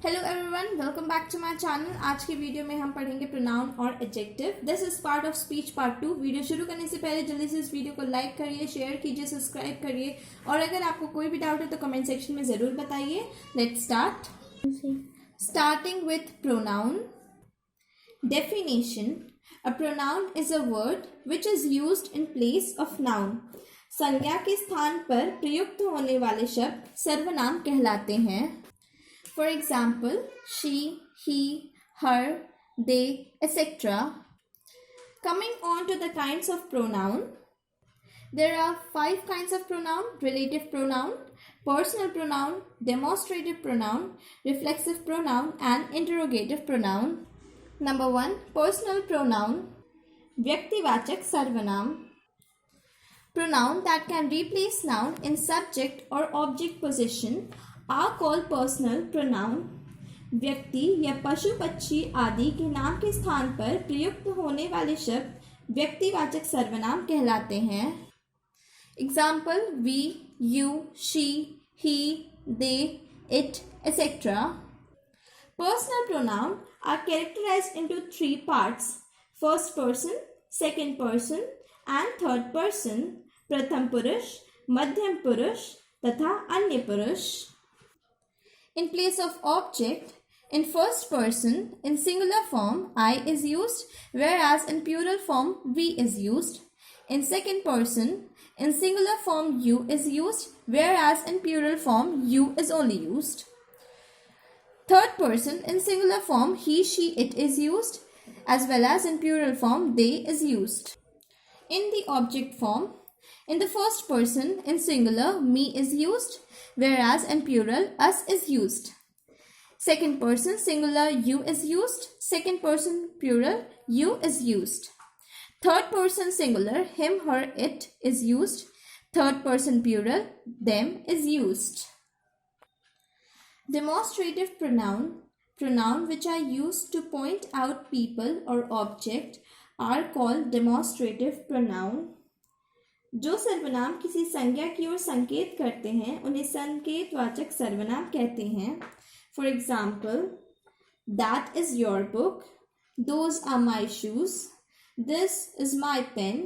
Hello everyone, welcome back to my channel. आज की video में हम पढ़ेंगे प्रोनाउन और adjective. This is part of speech part 2। Video शुरू करने से पहले जल्दी से इस वीडियो को लाइक करिए, शेयर कीजिए, सब्सक्राइब करिए और अगर आपको कोई भी डाउट है तो कमेंट सेक्शन में ज़रूर बताइए। Let's start. Starting with pronoun definition. A pronoun is a word which is used in place of noun. संज्ञा के स्थान पर प्रयुक्त होने वाले शब्द सर्वनाम कहलाते हैं। For example, she, he, her, they, etc. Coming on to the kinds of pronoun, there are 5 kinds of pronoun: relative pronoun, personal pronoun, demonstrative pronoun, reflexive pronoun, and interrogative pronoun. Number 1, personal pronoun, व्यक्तिवाचक सर्वनाम. Pronoun that can replace noun in subject or object position are called personal pronoun. व्यक्ति या पशु पक्षी आदि के नाम के स्थान पर प्रयुक्त होने वाले शब्द व्यक्तिवाचक सर्वनाम कहलाते हैं. Example: we, you, she, he, they, it, etc. Personal pronoun are characterized into 3 parts: first person, second person, and third person. प्रथम पुरुष, मध्यम पुरुष तथा अन्य पुरुष. In place of object, in first person, in singular form I is used, whereas in plural form we is used. In second person, in singular form you is used, whereas in plural form you is only used. Third person, in singular form he, she, it is used, as well as in plural form they is used. In the object form, in the first person, in singular, me is used, whereas in plural, us is used. Second person, singular, you is used. Second person, plural, you is used. Third person, singular, him, her, it is used. Third person, plural, them is used. Demonstrative pronoun, pronoun which are used to point out people or object, are called demonstrative pronoun. जो सर्वनाम किसी संज्ञा की ओर संकेत करते हैं उन्हें संकेतवाचक सर्वनाम कहते हैं. For example, that is your book, those are my shoes, this is my pen,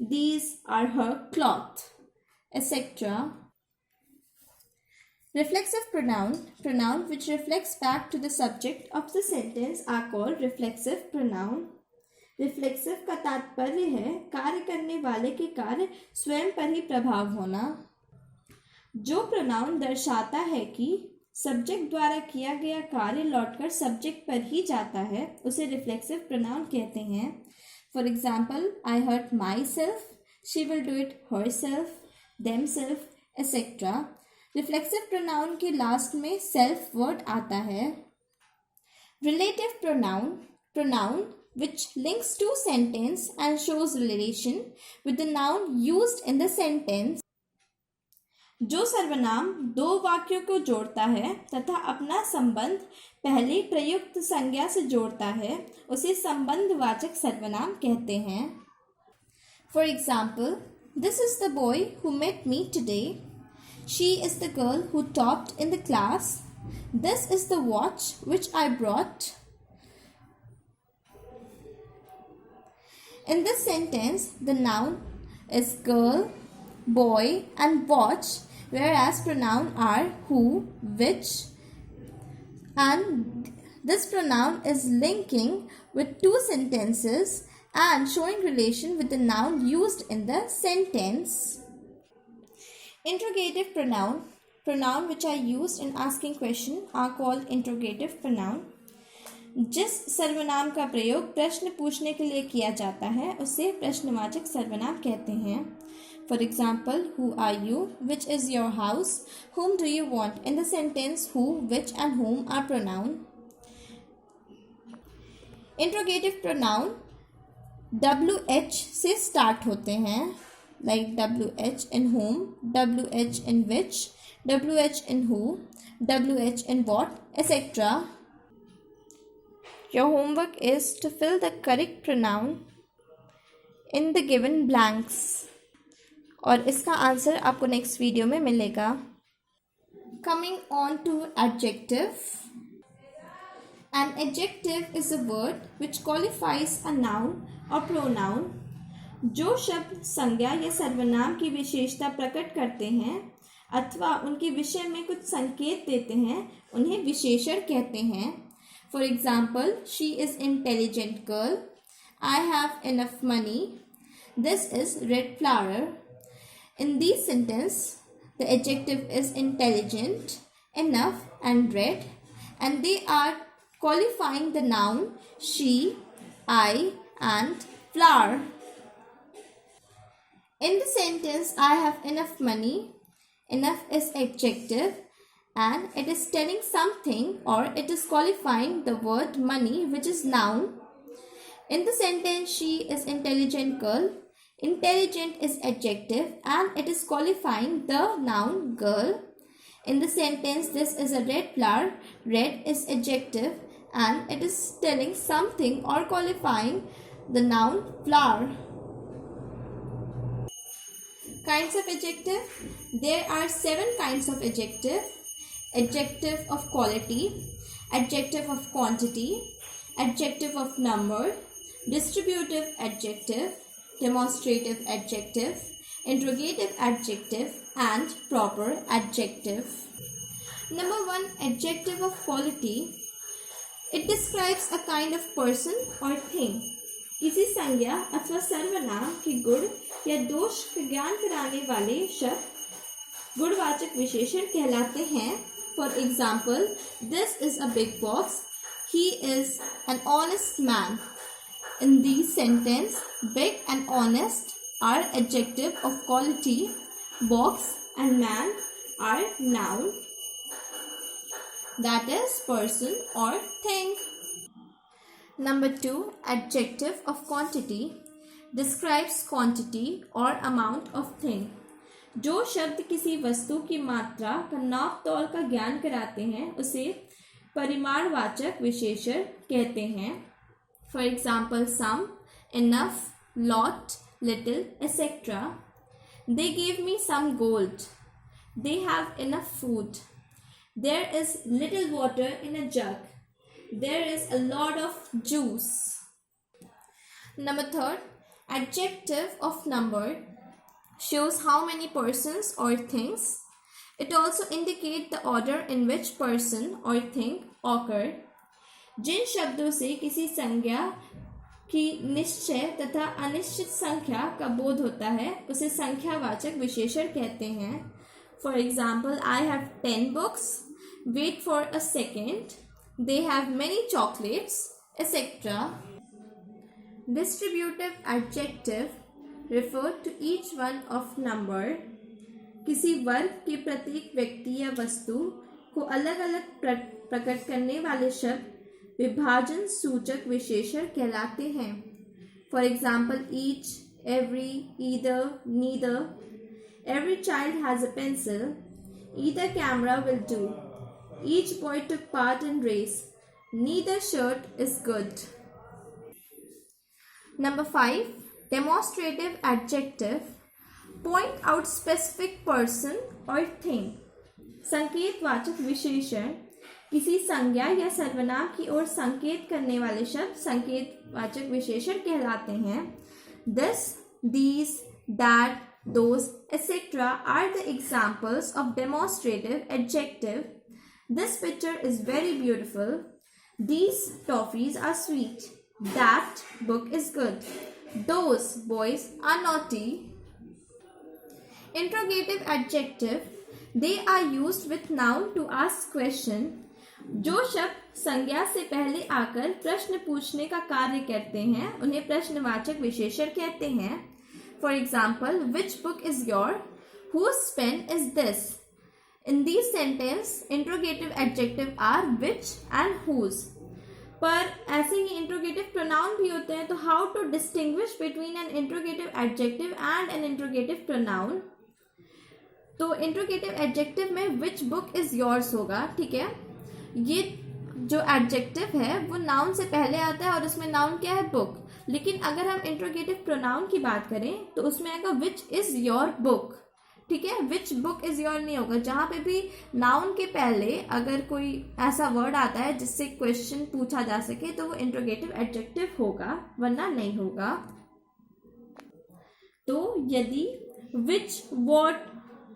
these are her cloth, etcetera. Reflexive pronoun, pronoun which reflects back to the subject of the sentence, are called reflexive pronoun. Reflexive का तात्पर्य है कार्य करने वाले के कार्य स्वयं पर ही प्रभाव होना. जो प्रोनाउन दर्शाता है कि सब्जेक्ट द्वारा किया गया कार्य लौटकर सब्जेक्ट पर ही जाता है उसे रिफ्लेक्सिव प्रोनाउन कहते हैं. For example, I hurt myself, she will do it herself, themself, etcetera. Reflexive pronoun के लास्ट में सेल्फ वर्ड आता है. Relative pronoun, pronoun which links to sentence and shows relation with the noun used in the sentence. जो सर्वनाम दो वाक्यों को जोड़ता है तथा अपना संबंध पहले प्रयुक्त संज्ञा से जोड़ता है उसे संबंधवाचक सर्वनाम कहते हैं. For example, this is the boy who met me today, she is the girl who topped in the class, this is the watch which I brought. In this sentence, the noun is girl, boy, and watch, whereas pronoun are who, which, and this pronoun is linking with 2 sentences and showing relation with the noun used in the sentence. Interrogative pronoun, pronoun which are used in asking question, are called interrogative pronoun. जिस सर्वनाम का प्रयोग प्रश्न पूछने के लिए किया जाता है उसे प्रश्नवाचक सर्वनाम कहते हैं. For example, who are you, which is your house, whom do you want. In the sentence, who, which and whom are pronoun. Interrogative pronoun WH से स्टार्ट होते हैं, like WH in whom, WH in which, WH in who, WH in what, etc. Your homework is to fill the correct pronoun in the given blanks. और इसका answer आपको next video में मिलेगा. Coming on to adjective. An adjective is a word which qualifies a noun or pronoun. जो शब्द संज्ञा या सर्वनाम की विशेषता प्रकट करते हैं अथवा उनके विषय में कुछ संकेत देते हैं उन्हें विशेषण कहते हैं. For example, she is intelligent girl. I have enough money. This is red flower. In this sentence, the adjective is intelligent, enough, and red, and they are qualifying the noun she, I, and flower. In the sentence, I have enough money, enough is adjective, and it is telling something or it is qualifying the word money, which is noun. In the sentence, she is intelligent girl. Intelligent is adjective and it is qualifying the noun girl. In the sentence, this is a red flower. Red is adjective and it is telling something or qualifying the noun flower. Kinds of adjective. There are 7 kinds of adjective. Adjective of quality, adjective of quantity, adjective of number, distributive adjective, demonstrative adjective, interrogative adjective, and proper adjective. Number 1, adjective of quality. It describes a kind of person or thing. किसी संज्ञा अथवा सर्वनाम के गुण या दोष का ज्ञान कराने वाले शब्द गुणवाचक विशेषण कहलाते हैं. For example, this is a big box. He is an honest man. In this sentence, big and honest are adjective of quality. Box and man are noun. That is person or thing. Number 2, adjective of quantity describes quantity or amount of thing. जो शब्द किसी वस्तु की मात्रा का नाप तौल का ज्ञान कराते हैं उसे परिमाणवाचक विशेषण कहते हैं. For example, some, enough, lot, little, etcetera. They give me some gold. They have enough food. There is little water in a jug. There is a lot of juice. Number 3, adjective of number shows how many persons or things. It also indicates the order in which person or thing occur. जिन शब्दों से किसी संज्ञा की निश्चय तथा अनिश्चित संख्या का बोध होता है उसे संख्यावाचक विशेषण कहते हैं. For example, I have 10 books. Wait for a second. They have many chocolates, etc. Distributive adjective refer to each one of number. किसी वर्ग के प्रत्येक व्यक्ति या वस्तु को अलग अलग प्रकट करने वाले शब्द विभाजन सूचक विशेषण कहलाते हैं. For example, each, every, either, neither. Every child has a pencil. Either camera will do. Each boy took part in race. Neither shirt is good. Number 5, demonstrative adjective point out specific person or thing. संकेतवाचक विशेषण किसी संज्ञा या सर्वनाम की ओर संकेत करने वाले शब्द संकेतवाचक विशेषण कहलाते हैं. This, these, that, those, etc. are the examples of demonstrative adjective. This picture is very beautiful. These toffees are sweet. That book is good. Those boys are naughty. Interrogative adjective. They are used with noun to ask question. जो शब्द संज्ञा से पहले आकर प्रश्न पूछने का कार्य करते हैं उन्हें प्रश्नवाचक विशेषण कहते हैं. For example, which book is your? Whose pen is this? In these sentence, interrogative adjective are which and whose. पर ऐसे ही इंट्रोगेटिव प्रोनाउन भी होते हैं. तो how to distinguish between an interrogative adjective and an interrogative pronoun. तो interrogative adjective में which book is yours होगा. ठीक है, ये जो एडजेक्टिव है वो नाउन से पहले आता है और उसमें नाउन क्या है, बुक. लेकिन अगर हम इंट्रोगेटिव प्रोनाउन की बात करें तो उसमें आएगा विच इज योर बुक. ठीक है, विच बुक इज योर नहीं होगा। जहां पे भी नाउन के पहले अगर कोई ऐसा वर्ड आता है जिससे क्वेश्चन पूछा जा सके तो वो इंट्रोगेटिव एडजेक्टिव होगा, वरना नहीं होगा। तो यदि विच, वॉट,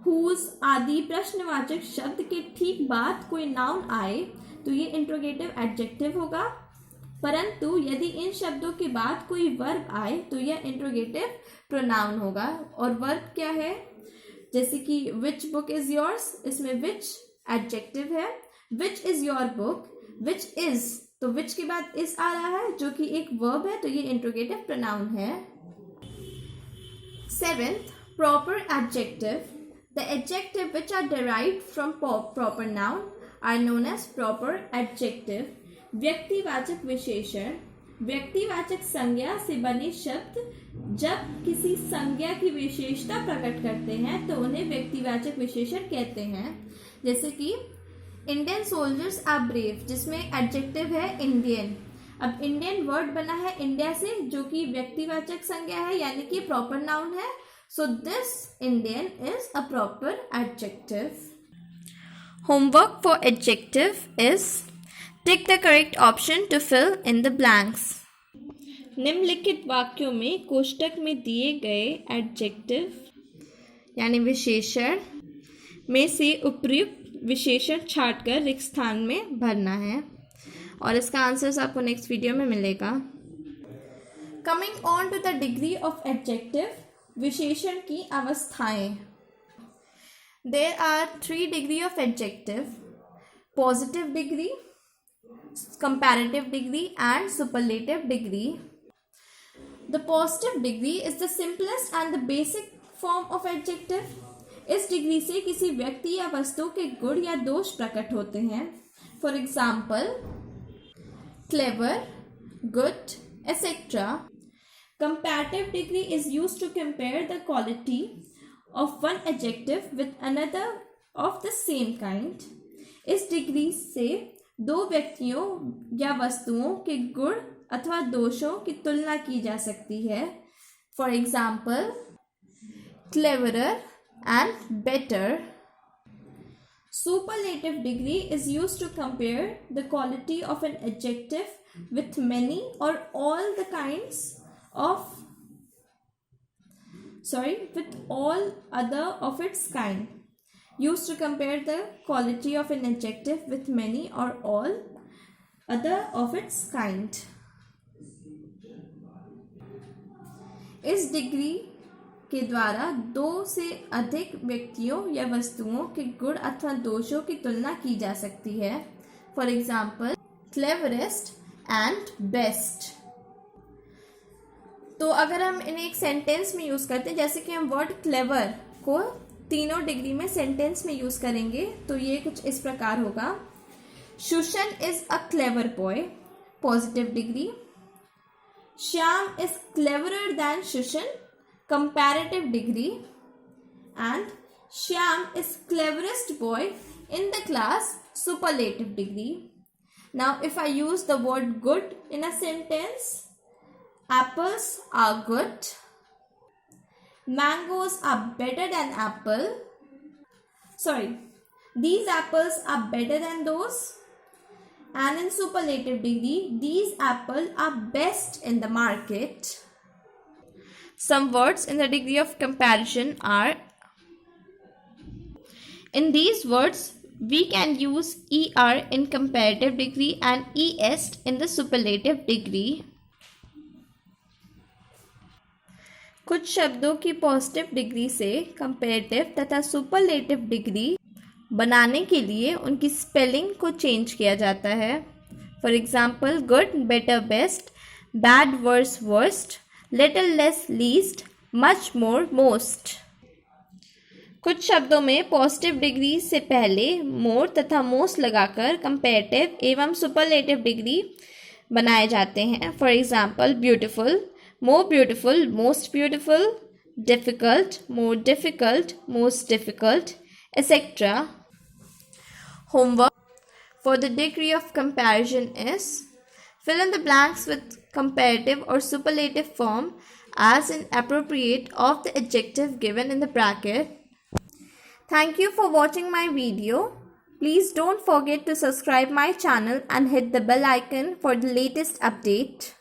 हुज आदि प्रश्नवाचक शब्द के ठीक बाद कोई नाउन आए तो ये इंट्रोगेटिव एडजेक्टिव होगा, परंतु यदि इन शब्दों के बाद कोई वर्ब आए तो यह इंट्रोगेटिव प्रोनाउन होगा। और वर्ब क्या है, जैसे कि विच बुक इज योर्स, इसमें विच एडजेक्टिव है, विच is your book, which is, तो विच के बाद इज आ रहा है जो कि एक वर्ब है, तो ये इंट्रोगेटिव प्रोनाउन है। 7th, proper adjective. The adjective which are derived from proper noun are known as proper adjective. व्यक्तिवाचक विशेषण, व्यक्तिवाचक संज्ञा से बने शब्द जब किसी संज्ञा की विशेषता प्रकट करते हैं तो उन्हें व्यक्तिवाचक विशेषण कहते हैं। जैसे कि इंडियन सोल्जर्स आर ब्रेव, जिसमें एडजेक्टिव है इंडियन। अब इंडियन वर्ड बना है इंडिया से, जो कि व्यक्तिवाचक संज्ञा है, यानी कि प्रॉपर नाउन है। So this Indian is a proper adjective. Homework for adjective is tick the correct option to fill in the blanks. निम्नलिखित वाक्यों में कोष्टक में दिए गए एडजेक्टिव यानी विशेषण में से उपयुक्त विशेषण छांटकर रिक्त स्थान में भरना है, और इसका आंसर्स आपको नेक्स्ट वीडियो में मिलेगा। Coming on to the degree of adjective, विशेषण की अवस्थाएं। There are 3 degree of adjective: positive degree, comparative degree and superlative degree. The positive degree is the simplest and the basic form of adjective. इस degree से किसी व्यक्ति या वस्तु के गुण या दोष प्रकट होते हैं। For example, clever, good, etc. Comparative degree is used to compare the quality of one adjective with another of the same kind. इस डिग्री से दो व्यक्तियों या वस्तुओं के गुण अथवा दोषों की तुलना की जा सकती है। For example, cleverer and better. Superlative degree is used to compare the quality of an adjective with many or all the kinds of, with all other of its kind. Used to compare the quality of an adjective with many or all other of its kind. इस degree के द्वारा दो से अधिक व्यक्तियों या वस्तुओं के गुण अथवा दोषों की तुलना की जा सकती है। For example, cleverest and best. तो अगर हम इन्हें एक सेंटेंस में यूज करते हैं, जैसे कि हम वर्ड क्लेवर को तीनों डिग्री में सेंटेंस में यूज करेंगे, तो ये कुछ इस प्रकार होगा। Sushan is a clever boy, positive degree. Shyam is cleverer than Sushan, comparative degree. And Shyam is cleverest boy in the class, superlative degree. Now if I use the word good in a sentence, apples are good, mangoes are better than apple, these apples are better than those, and in superlative degree, these apples are best in the market. Some words in the degree of comparison are, in these words we can use er in comparative degree and est in the superlative degree. कुछ शब्दों की positive degree से comparative तथा superlative degree बनाने के लिए उनकी spelling को चेंज किया जाता है। For example, good better best, bad worse worst, little less least, much more most. कुछ शब्दों में पॉजिटिव डिग्री से पहले मोर तथा मोस्ट लगाकर कंपैरेटिव एवं सुपरलेटिव डिग्री बनाए जाते हैं। For example, beautiful, more beautiful, most beautiful, difficult, more difficult, most difficult, etc. Homework for the degree of comparison is, fill in the blanks with comparative or superlative form as in appropriate of the adjective given in the bracket. Thank you for watching my video. Please don't forget to subscribe my channel and hit the bell icon for the latest update.